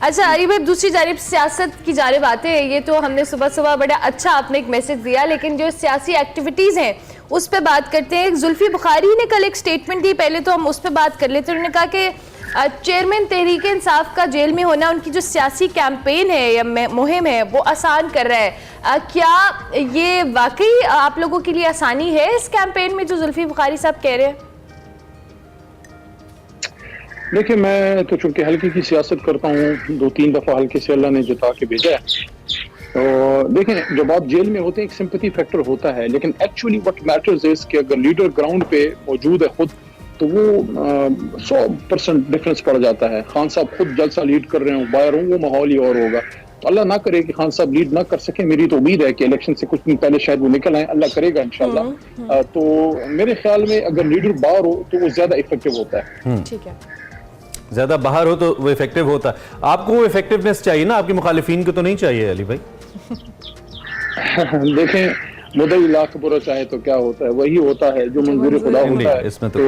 अच्छा अली भाई, दूसरी जानिब सियासत की जानिब आते हैं। ये तो हमने सुबह सुबह बड़ा अच्छा आपने एक मैसेज दिया, लेकिन जो सियासी एक्टिविटीज़ हैं उस पर बात करते हैं। जुल्फी बुखारी ने कल एक स्टेटमेंट दी, पहले तो हम उस पर बात कर लेते हैं। उन्होंने कहा कि चेयरमैन तहरीक इंसाफ का जेल में होना उनकी जो सियासी कैंपेन है या मुहिम है वो आसान कर रहा है। क्या ये वाकई आप लोगों के लिए आसानी है इस कैंपेन में जो जुल्फी बुखारी साहब कह रहे हैं? देखिए, मैं तो चूंकि हल्के की सियासत करता हूँ, 2-3 दफा हल्के से अल्लाह ने जिता के भेजा है। तो देखें, जब आप जेल में होते हैं एक सिंपैथी फैक्टर होता है, लेकिन एक्चुअली व्हाट मैटर्स इज कि अगर लीडर ग्राउंड पे मौजूद है खुद, तो वो 100% डिफरेंस पड़ जाता है। खान साहब खुद जलसा लीड कर रहे हो, बाहर हूँ, वो माहौल ही और होगा। तो अल्लाह ना करे कि खान साहब लीड ना कर सके। मेरी तो उम्मीद है कि इलेक्शन से कुछ दिन पहले शायद वो निकल आए, अल्लाह करेगा इंशाल्लाह। तो मेरे ख्याल में अगर लीडर बाहर हो तो वो ज्यादा इफेक्टिव होता है। ठीक है, ज्यादा बाहर हो तो वो इफेक्टिव होता है। आपको वो इफेक्टिवनेस चाहिए ना, आपके मुखालिफिन को तो नहीं चाहिए अली भाई। देखें, मुदई लाख बुरा चाहे तो क्या होता है, वही होता है जो मंजूर खुदा होता है। इसमें तो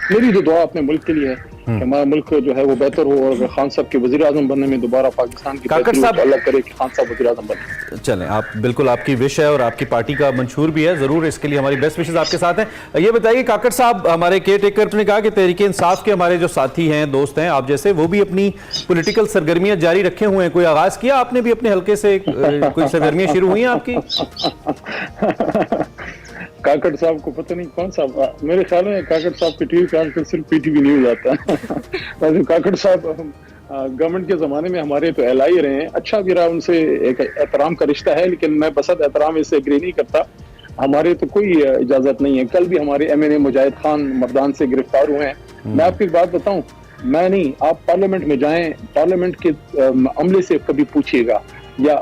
मेरी जो दुआ अपने मुल्क के लिए है कि हमारा मुल्क जो है वो बेहतर हो, और खान साहब के वजीर आजम बनने में दोबारा पाकिस्तान की काकड़ साहब अल्लाह करे कि खान साहब वजीर आजम बने। चलें, आप बिल्कुल, आपकी विश है और आपकी पार्टी का मंशूर भी है, जरूर इसके लिए हमारी बेस्ट विशेस आपके साथ हैं। ये बताइए काकड़ साहब, हमारे केयर टेकर ने कहा कि तहरीक इंसाफ के हमारे जो साथी हैं, दोस्त हैं आप जैसे, वो भी अपनी पॉलिटिकल सरगर्मियां जारी रखे हुए हैं। कोई आगाज किया आपने भी अपने हल्के से, कोई सरगर्मियां शुरू हुई हैं आपकी? काकड़ साहब को पता नहीं कौन सा, मेरे ख्याल में काकड़ साहब की टीवी पे आजकल सिर्फ पीटीवी न्यूज आता है। काकड़ साहब गवर्नमेंट के जमाने में हमारे तो एलआई रहे हैं, अच्छा भी रहा, उनसे एक एहतराम का रिश्ता है, लेकिन मैं बसत एहतराम इससे एग्री नहीं करता। हमारे तो कोई इजाजत नहीं है। कल भी हमारे एमएनए मुजाहिद खान मर्दान से गिरफ्तार हुए हैं। मैं आपको एक बात बताऊं, मैं नहीं, आप पार्लियामेंट में जाएं, पार्लियामेंट के अमले से कभी पूछिएगा या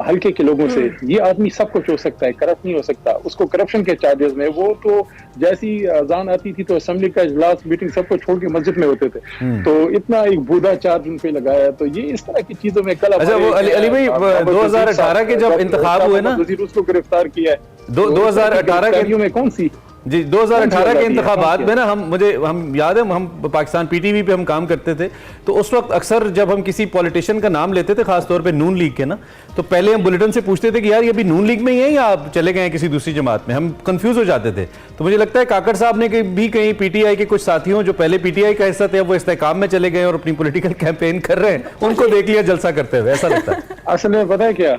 हल्के के लोगों से, ये आदमी सब कुछ हो सकता है, करप्ट नहीं हो सकता। उसको करप्शन के चार्जेस में, वो तो जैसी अजान आती थी तो असेंबली का इजलास, मीटिंग सब कुछ छोड़ के मस्जिद में होते थे। तो इतना एक बूढ़ा चार्ज उन पे लगाया। तो ये इस तरह की चीजों में कल अच्छा, वो अली भाई 2018 के जब इंतखाब हुए ना, उसको गिरफ्तार किया है। 2018 के में कौन सी जी 2018 के इंतखाबात में ना, हम याद है, हम पाकिस्तान पीटीवी पे हम काम करते थे, तो उस वक्त अक्सर जब हम किसी पॉलिटिशियन का नाम लेते थे, खासतौर पे नून लीग के ना, तो पहले हम बुलेटिन से पूछते थे कि यार ये भी नून लीग में ही है या आप चले गए हैं किसी दूसरी जमात में। हम कंफ्यूज हो जाते थे। तो मुझे लगता है काकड़ साहब ने भी कहीं पीटीआई के कुछ साथियों जो पहले पीटीआई का हिस्सा थे, वो इस्तेकाम में चले गए और अपनी पोलिटिकल कैंपेन कर रहे हैं, उनको देख लिया जलसा करते हुए, ऐसा लगता है। असल में पता है क्या,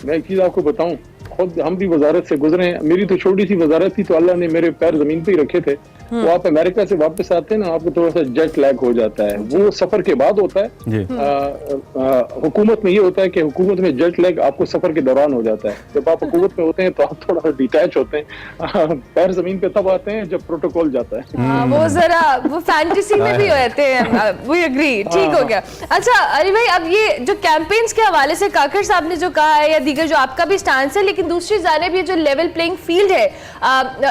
मैं एक चीज आपको बताऊं, खुद हम भी वजारत से गुजरे हैं। मेरी तो छोटी सी वजारत थी, तो अल्लाह ने मेरे पैर जमीन पे ही रखे थे। वो आप अमेरिका से वापस आते हैं ना, आपको थोड़ा सा जेट लैग हो जाता है, वो सफर के बाद होता है। हुकूमत में ये होता है कि हुकूमत में जेट लैग आपको सफर के दौरान हो जाता है। जब आप हुकूमत में होते हैं तो आप थोड़ा सा डिटैच होते हैं, पैर जमीन पे तब आते हैं जब प्रोटोकॉल जाता है। वो जरा वो फैंटेसी में भी रहते हैं। वी एग्री, ठीक हो गया। अच्छा अली भाई, अब ये जो कैंपेन्स के हवाले से काकड़ साहब ने जो कहा है, या दीगर जो आपका भी स्टांस है, लेकिन दूसरी जानिब ये जो लेवल प्लेइंग फील्ड है,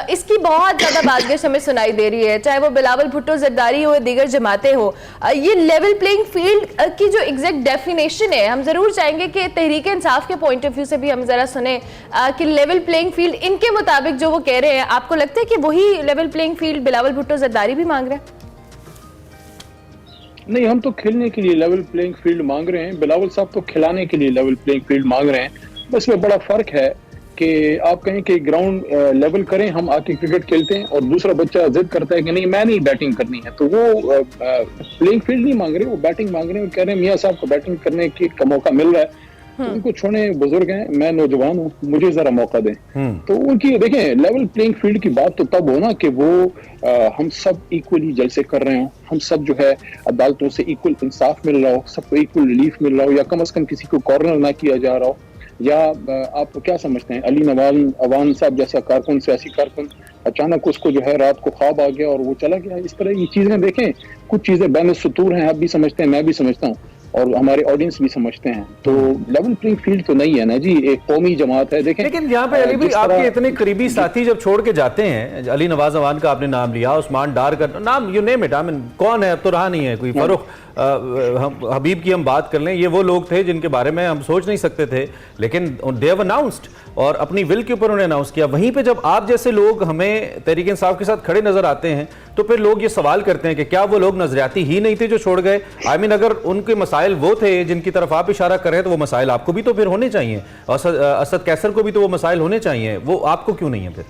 इसकी बहुत ज्यादा बातगश हमें सुनाई दे रही है, चाहे वो बिलावल भुट्टो जरदारी हो, दीगर जमातें हो। ये लेवल प्लेइंग फील्ड की जो एग्जैक्ट डेफिनेशन है, हम जरूर चाहेंगे कि तहरीक इंसाफ के पॉइंट ऑफ व्यू से भी हम जरा सुने कि लेवल प्लेइंग फील्ड इनके मुताबिक जो वो कह रहे हैं, आपको लगता है कि वही level playing field Bilawal Bhutto Zardari भी मांग रहे हैं? नहीं, हम तो खेलने के लिए लेवल प्लेइंग फील्ड मांग रहे हैं, बिलावल साहब तो खिलाने के लिए लेवल प्लेइंग फील्ड मांग रहे हैं। बस में बड़ा फर्क है कि आप कहें कि ग्राउंड लेवल करें, हम आके क्रिकेट खेलते हैं, और दूसरा बच्चा जिद करता है कि नहीं मैं नहीं बैटिंग करनी है, तो वो प्लेइंग फील्ड नहीं मांग रहे, वो बैटिंग मांग रहे हैं। कह रहे हैं मियां साहब को बैटिंग करने का मौका मिल रहा है, तो उनको छोड़े, बुजुर्ग हैं, मैं नौजवान हूँ, मुझे जरा मौका दें। तो उनकी देखें, लेवल प्लेइंग फील्ड की बात तो तब हो ना कि वो हम सब इक्वली जलसे कर रहे हो, हम सब जो है अदालतों से इक्वल इंसाफ मिल रहा हो, सबको इक्वल रिलीफ मिल रहा हो, या कम से कम किसी को कॉर्नर ना किया जा रहा हो। या आप क्या समझते हैं, अली नवाज अवान साहब जैसा कारकुन, सियासी कारकुन, अचानक उसको जो है रात को ख्वाब आ गया और वो चला गया। इस तरह की चीजें देखें, कुछ चीजें बैन सुतूर हैं, आप भी समझते हैं, मैं भी समझता हूँ। और हमारे ऑडियंस भी समझते हैं। तो लेवल प्लेइंग फील्ड तो नहीं है ना जी, एक कौमी जमात है। देखें, लेकिन यहाँ पे अली भाई आपके इतने करीबी साथी जब छोड़ के जाते हैं, अली नवाज अवान का आपने नाम लिया, उस्मान डार का नाम, you name it, I mean कौन है, अब तो रहा नहीं है कोई, फरूख हबीब की हम बात कर लें, ये वो लोग थे जिनके बारे में हम सोच नहीं सकते थे, लेकिन दे हैव अनाउंस्ड और अपनी विल के ऊपर उन्होंने अनाउंस किया। वहीं पे जब आप जैसे लोग हमें तहरीक इंसाफ के साथ खड़े नजर आते हैं तो फिर लोग ये सवाल करते हैं कि क्या वो लोग नजरियाती ही नहीं थे जो छोड़ गए? आई मीन अगर उनके मसाइल वो थे जिनकी तरफ आप इशारा कर रहे हैं तो वो मसाइल आपको भी तो फिर होने चाहिए, असद कैसर को भी तो वो मसाइल होने चाहिए, वो आपको क्यों नहीं है फिर?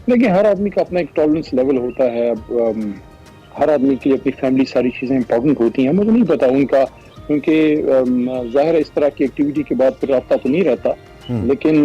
देखिए, हर आदमी का अपना एक टॉलरेंस लेवल होता है। हर आदमी की अपनी फैमिली, सारी चीजें इंपॉर्टेंट होती हैं। मुझे नहीं पता उनका, क्योंकि जाहिर है इस तरह की एक्टिविटी के बाद फिर रास्ता तो नहीं रहता, लेकिन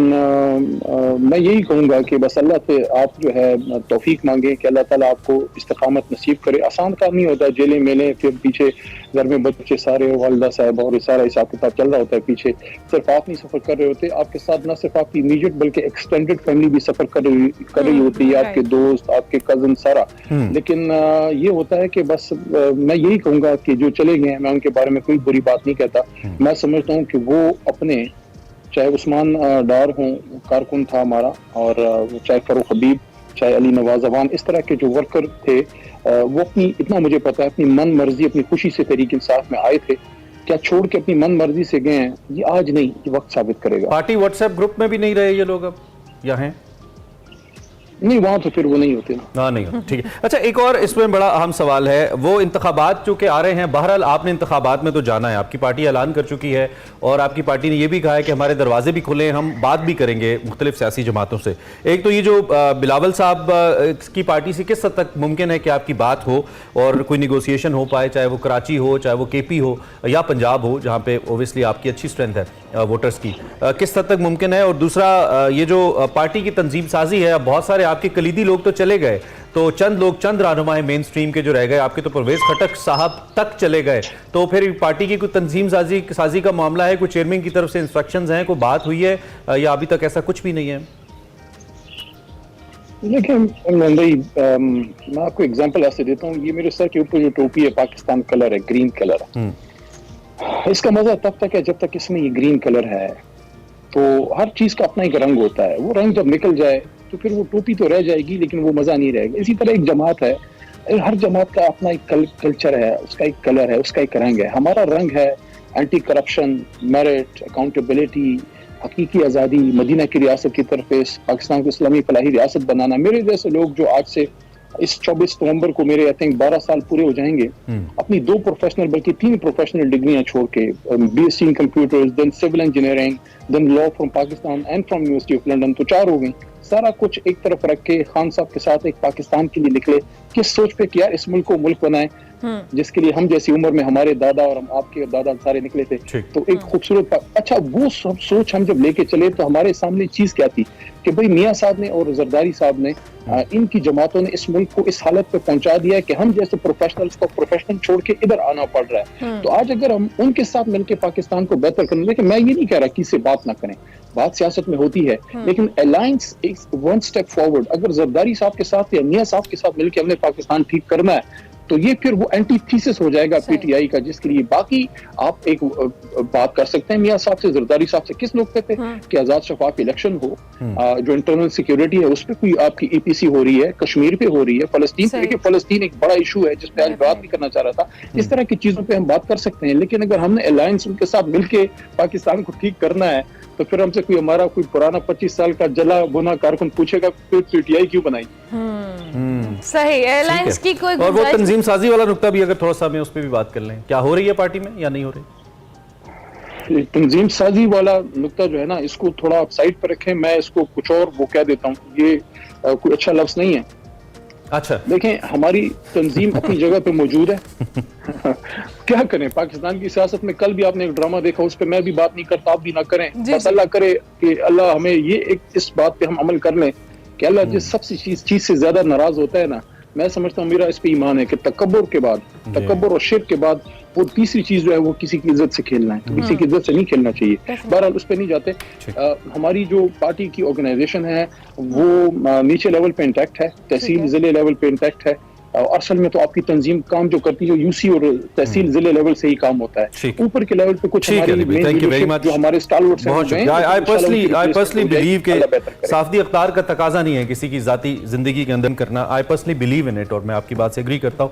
मैं यही कहूँगा कि बस अल्लाह से आप जो है तौफीक मांगे कि अल्लाह ताला आपको इस्तिकामत नसीब करे। आसान काम नहीं होता, जेलें मेलें, फिर पीछे घर में बच्चे सारे, वालिदा साहब और सारा हिसाब किताब चल रहा होता है पीछे। सिर्फ आप नहीं सफर कर रहे होते, आपके साथ न सिर्फ आपकी इमीडिएट बल्कि एक्सटेंडेड फैमिली भी सफर कर रही होती है, आपके दोस्त, आपके कजन, सारा। लेकिन ये होता है कि बस मैं यही कहूँगा कि जो चले गए हैं, मैं उनके बारे में कोई बुरी बात नहीं कहता। मैं समझता हूँ कि वो अपने, चाहे उस्मान डार हों, कारकुन था हमारा, और चाहे फरूख हबीब, चाहे अली नवाज अवान, इस तरह के जो वर्कर थे, वो अपनी, इतना मुझे पता है, अपनी मन मर्जी, अपनी खुशी से तहरीक इंसाफ में आए थे। क्या छोड़ के अपनी मन मर्जी से गए हैं? ये आज नहीं, ये वक्त साबित करेगा। पार्टी व्हाट्सएप ग्रुप में भी नहीं रहे ये लोग, अब या हैं? नहीं, वहां तो फिर वो नहीं होते ना। हाँ, नहीं होते, ठीक है। अच्छा, एक और इसमें बड़ा अहम सवाल है, वो इंतखाबात जो कि आ रहे हैं, बहरहाल आपने इंतखाबात में तो जाना है, आपकी पार्टी ऐलान कर चुकी है और आपकी पार्टी ने यह भी कहा है कि हमारे दरवाजे भी खुले हैं, हम बात भी करेंगे मुख्तलिफ सियासी जमातों से। एक तो ये जो बिलावल साहब की पार्टी से किस हद तक मुमकिन है कि आपकी बात हो और कोई निगोसिएशन हो पाए, चाहे वो कराची हो, चाहे वो केपी हो या पंजाब हो, जहाँ पे ओबियसली आपकी अच्छी स्ट्रेंथ है वोटर्स की, किस हद तक मुमकिन है? और दूसरा, ये जो पार्टी की तंजीम साजी है, बहुत सारे आपके कलीदी लोग तो चले गए, तो चंद लोग, चंद रहनुमाएं मेन स्ट्रीम के जो रह गए, आपके तो परवेज खटक साहब तक चले गए, तो फिर पार्टी की कोई तंजीम साजी का मामला है, कोई चेयरमैन की तरफ से इंस्ट्रक्शंस हैं, कोई बात हुई है, या अभी तक ऐसा कुछ भी नहीं है? देखिए भाई, मैं आपको एग्जांपल ऐसे देता हूँ। ये मेरे सर के ऊपर जो टोपी है, पाकिस्तान कलर है, ग्रीन कलर है। इसका मजा तब तक है जब तक इसमें ये ग्रीन कलर है। तो हर चीज का अपना एक रंग होता है, वो रंग जब निकल जाए तो फिर वो टोपी तो रह जाएगी, लेकिन वो मजा नहीं रहेगा। इसी तरह एक जमात है, हर जमात का अपना एक कल्चर है, उसका एक कलर है, उसका एक रंग है। हमारा रंग है एंटी करप्शन, मेरिट, अकाउंटेबिलिटी, हकीकी आज़ादी, मदीना की रियासत की तरफ पाकिस्तान को इस्लामी फलाही रियासत बनाना। मेरे जैसे लोग जो आज से इस 24 नवंबर को मेरे आई थिंक 12 साल पूरे हो जाएंगे, अपनी 2 प्रोफेशनल बल्कि 3 प्रोफेशनल डिग्रियां छोड़ के, BSc in computers, then civil engineering, then law from Pakistan and from university of London, तो 4 हो गई। सारा कुछ एक तरफ रख के खान साहब के साथ एक पाकिस्तान के लिए निकले, किस सोच पे कि यार इस मुल्क को मुल्क बनाए जिसके लिए हम जैसी उम्र में हमारे दादा और हम आपके दादा सारे निकले थे। तो एक खूबसूरत, अच्छा वो सब सोच हम जब लेके चले तो हमारे सामने चीज क्या थी कि भाई मियां साहब ने और जरदारी साहब ने, इनकी जमातों ने इस मुल्क को इस हालत पे पहुंचा दिया है कि हम जैसे प्रोफेशनल्स को प्रोफेशनल छोड़ के इधर आना पड़ रहा है। तो आज अगर हम उनके साथ मिलकर पाकिस्तान को बेहतर करने, लेकिन मैं ये नहीं कह रहा किसी से बात ना करें, बात सियासत में होती है, लेकिन अलायंस एक 1 स्टेप फॉरवर्ड। अगर जरदारी साहब के साथ या मियां साहब के साथ मिलकर हमने पाकिस्तान ठीक करना है तो ये फिर वो एंटीथीसिस हो जाएगा पीटीआई का, जिसके लिए बाकी आप एक बात कर सकते हैं मियां साहब से, जरदारी साहब से। किस लोग कहते हैं कि आजाद शफाफ इलेक्शन हो, जो इंटरनल सिक्योरिटी है उस पर कोई आपकी ईपीसी हो रही है, कश्मीर पे हो रही है, फलस्तीन पे, देखिए फलस्तीन एक बड़ा इशू है जिस पे आज बात भी करना चाह रहा था। इस तरह की चीजों पे हम बात कर सकते हैं, लेकिन अगर हमने अलायंस उनके साथ मिलके पाकिस्तान को ठीक करना है तो फिर हमसे कोई हमारा कोई पुराना 25 साल का जला बुना कारकुन पूछेगा फिर पीटीआई क्यों बनाई। सही, एयरलाइंस की कोई, और वो तंजीम साजी वाला नुक्ता भी अगर थोड़ा सा हमें उस पर भी बात कर लें, क्या हो रही है पार्टी में या नहीं हो रही? तंजीम साजी वाला नुक्ता जो है ना, इसको थोड़ा आप साइड पर रखें, मैं इसको कुछ और वो कह देता हूँ, ये कोई अच्छा लफ्ज नहीं है। अच्छा, देखें हमारी तंजीम अपनी जगह पे मौजूद है। क्या करें पाकिस्तान की सियासत में, कल भी आपने एक ड्रामा देखा, उस पर मैं भी बात नहीं करता, आप भी ना करें, बस अल्लाह करे कि अल्लाह हमें ये एक इस बात पे हम अमल कर लें कि अल्लाह जिस सबसे चीज से ज्यादा नाराज होता है ना, मैं समझता हूँ, मेरा इस पे ईमान है कि तकब्बुर के बाद, तकब्बुर और शिर्क के बाद वो तीसरी चीज जो है वो किसी की इज्जत से खेलना है। किसी की इज्जत से नहीं खेलना चाहिए। बहरहाल उस पर नहीं जाते। हमारी जो पार्टी की ऑर्गेनाइजेशन है वो नीचे लेवल पे इंटैक्ट है, तहसील जिले लेवल पे इंटैक्ट है, असल में तो आपकी तंजीम काम जो करती है यूसी और तहसील जिले लेवल से ही काम होता है, ऊपर के लेवल पे कुछ हमारी main thank you very leadership much, जो हमारे स्टालवर्ड्स हैं, बहुत शुक्रिया। आई पर्सनली बिलीव के साफदी अख्तार का तकाजा नहीं है किसी की जाती जिंदगी के अंदर करना। I personally believe in it और मैं आपकी बात से एग्री करता हूँ।